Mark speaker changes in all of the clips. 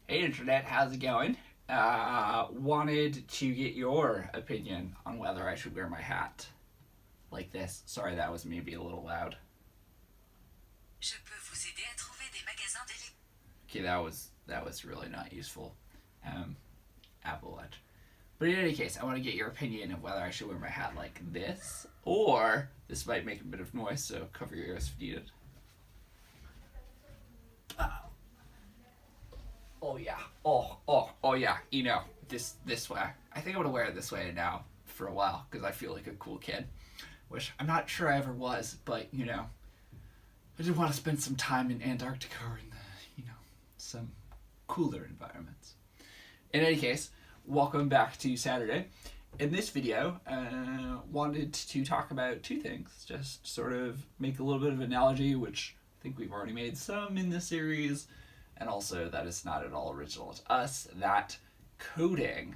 Speaker 1: Hey Internet, how's it going? Wanted to get your opinion on whether I should wear my hat like this. Sorry, that was maybe a little loud.
Speaker 2: Je peux vous aider à trouver des magasins d'électronique.
Speaker 1: Okay, that was really not useful. Um, Apple Watch. But in any case, I want to get your opinion of whether I should wear my hat like this or this might make a bit of noise, so cover your ears if needed. Oh yeah. Oh yeah. This way. I think I'm gonna wear it this way now for a while because I feel like a cool kid, which I'm not sure I ever was, but I did want to spend some time in Antarctica or in some cooler environments. In any case, welcome back to Saturday. In this video, wanted to talk about two things. Just sort of make a little bit of analogy, which I think we've already made some in this series, and also that it's not at all original to us, that coding,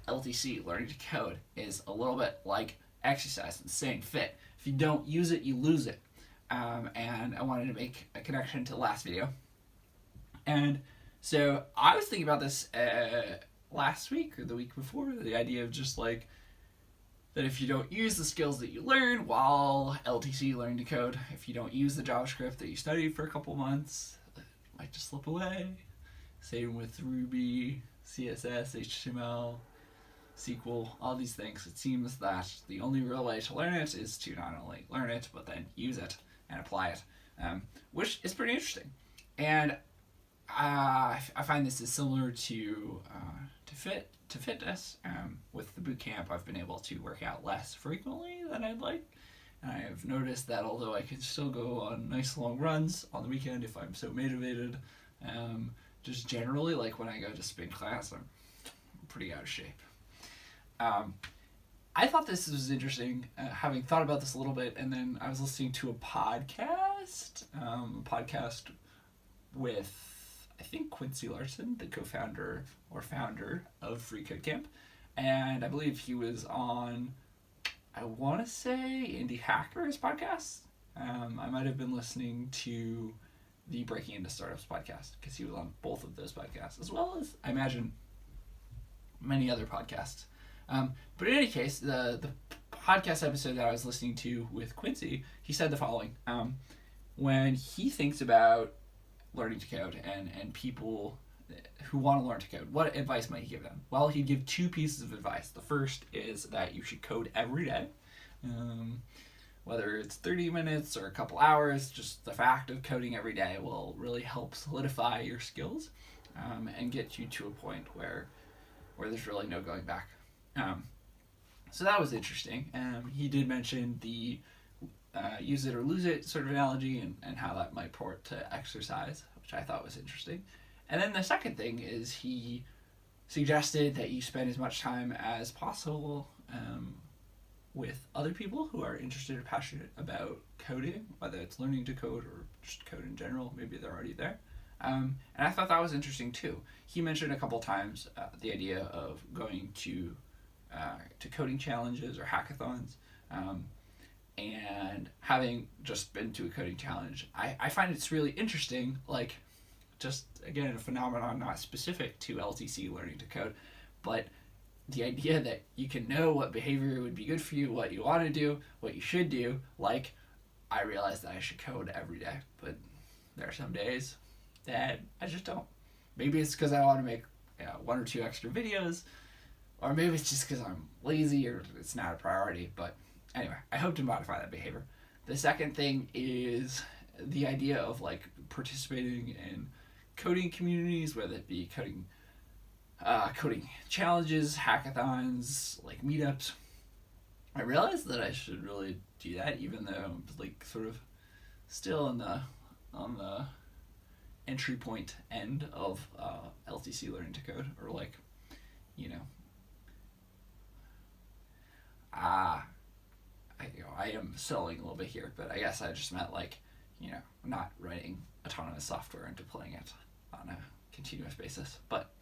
Speaker 1: LTC, learning to code, is a little bit like exercise and staying fit. If you don't use it, you lose it. And I wanted to make a connection to the last video. And so I was thinking about this last week or the week before, the idea of just like that if you don't use the skills that you learn while LTC learning to code, if you don't use the JavaScript that you studied for a couple months, it might just slip away. Same with Ruby, CSS, HTML, SQL, all these things. It seems that the only real way to learn it is to not only learn it, but then use it and apply it, which is pretty interesting. And I find this is similar to fitness. With the boot camp, I've been able to work out less frequently than I'd like. And I have noticed that although I can still go on nice long runs on the weekend if I'm so motivated, just generally, like when I go to spin class, I'm pretty out of shape. I thought this was interesting, having thought about this a little bit, and then I was listening to a podcast with, I think, Quincy Larson, the co-founder or founder of Free Code Camp, and I believe he was on, I want to say, Indie Hackers podcast. I might have been listening to the Breaking Into Startups podcast because he was on both of those podcasts, as well as, I imagine, many other podcasts. But in any case, the podcast episode that I was listening to with Quincy, he said the following. When he thinks about learning to code and people who want to learn to code, what advice might he give them? Well, he'd give two pieces of advice. The first is that you should code every day. Whether it's 30 minutes or a couple hours, just the fact of coding every day will really help solidify your skills and get you to a point where there's really no going back. So that was interesting. He did mention the use it or lose it sort of analogy and how that might port to exercise, which I thought was interesting. And then the second thing is he suggested that you spend as much time as possible with other people who are interested or passionate about coding, whether it's learning to code or just code in general. Maybe they're already there. And I thought that was interesting too. He mentioned a couple times the idea of going to coding challenges or hackathons, and having just been to a coding challenge, I find it's really interesting, like, just, again, a phenomenon not specific to LTC learning to code, but the idea that you can know what behavior would be good for you, what you want to do, what you should do. Like, I realize that I should code every day, but there are some days that I just don't. Maybe it's because I want to make one or two extra videos, or maybe it's just because I'm lazy or it's not a priority. But anyway, I hope to modify that behavior. The second thing is the idea of like participating in coding communities, whether it be coding challenges, hackathons, like meetups. I realized that I should really do that, even though I'm like sort of still on the entry point end of LTC learning to code, or like, you know, I am selling a little bit here, but I guess I just meant like, not writing autonomous software and deploying it on a continuous basis. But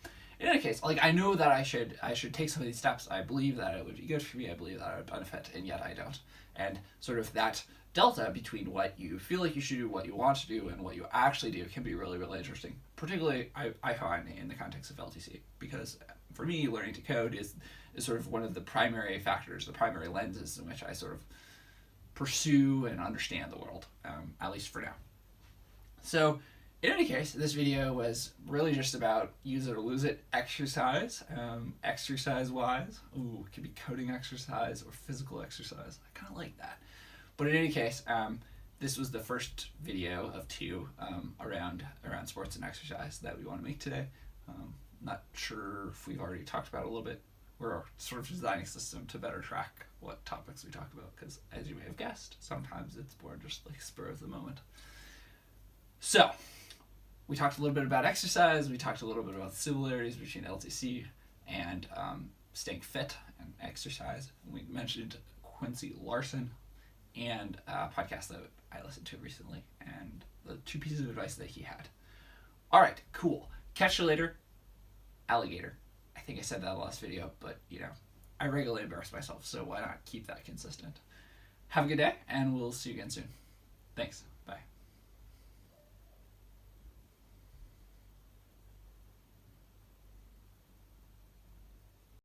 Speaker 1: in any case, like I know that I should take some of these steps. I believe that it would be good for me. I believe that it would benefit, and yet I don't. And sort of that delta between what you feel like you should do, what you want to do, and what you actually do can be really, really interesting. Particularly, I find in the context of LTC, because for me, learning to code is sort of one of the primary factors, the primary lenses in which I sort of pursue and understand the world, at least for now. So, in any case, this video was really just about use it or lose it exercise, exercise-wise. Ooh, it could be coding exercise or physical exercise. I kind of like that. But in any case, this was the first video of two around sports and exercise that we want to make today. Not sure if we've already talked about it a little bit. We're sort of designing a system to better track what topics we talk about, because as you may have guessed, sometimes it's more just like spur of the moment. So, we talked a little bit about exercise, we talked a little bit about the similarities between LTC and staying fit and exercise. We mentioned Quincy Larson and a podcast that I listened to recently, and the 2 pieces of advice that he had. All right, cool. Catch you later. Alligator. I think I said that in the last video, but I regularly embarrass myself, so why not keep that consistent? Have a good day, and we'll see you again soon. Thanks.